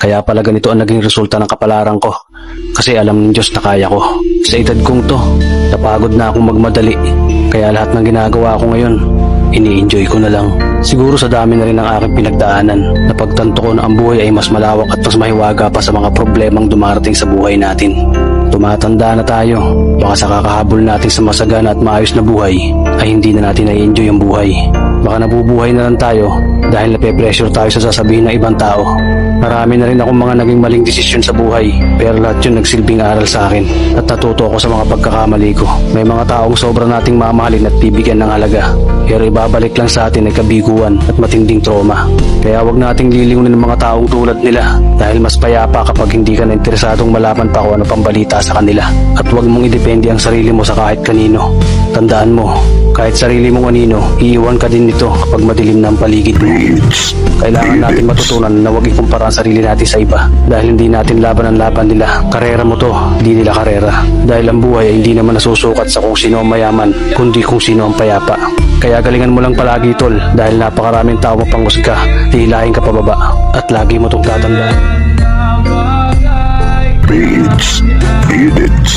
Kaya pala ganito ang naging resulta ng kapalaran ko. Kasi alam ng Diyos na kaya ko. Sa edad kong to, napagod na akong magmadali. Kaya lahat ng ginagawa ko ngayon, ini-enjoy ko na lang. Siguro sa dami na rin ng aking pinagdaanan, napagtanto ko na ang buhay ay mas malawak at mas mahiwaga pa sa mga problemang dumarating sa buhay natin. Tumatanda na tayo, baka sa kakahabol natin sa masagana at maayos na buhay, ay hindi na natin na-enjoy ang buhay. Baka nabubuhay na lang tayo dahil nape-pressure tayo sa sasabihin ng ibang tao. Marami na rin akong mga naging maling desisyon sa buhay, pero lahat yun nagsilbing aral sa akin at natuto ako sa mga pagkakamali ko. May mga taong sobra nating mamahalin at bibigyan ng halaga, pero ibabalik lang sa atin ay kabiguan at matinding trauma. Kaya wag nating lilingunin ng mga taong tulad nila dahil mas payapa kapag hindi ka na interesadong malaman pa kung ano pang balita sa kanila. At wag mong idepende ang sarili mo sa kahit kanino. Tandaan mo, kahit sarili mong anino, iiwan ka din nito kapag madilim na ang paligid mo. Kailangan natin matutunan na wag ikumpara ang sarili natin sa iba dahil hindi natin laban ang laban nila. Karera mo to, hindi nila karera. Dahil ang buhay ay hindi naman nasusukat sa kung sino ang mayaman, kundi kung sino ang payapa. Kaya galingan mo lang palagi tol dahil napakaraming tao mapanghusga, hihilahin ka pababa at lagi mo itong tatandaan. Beats, beat it.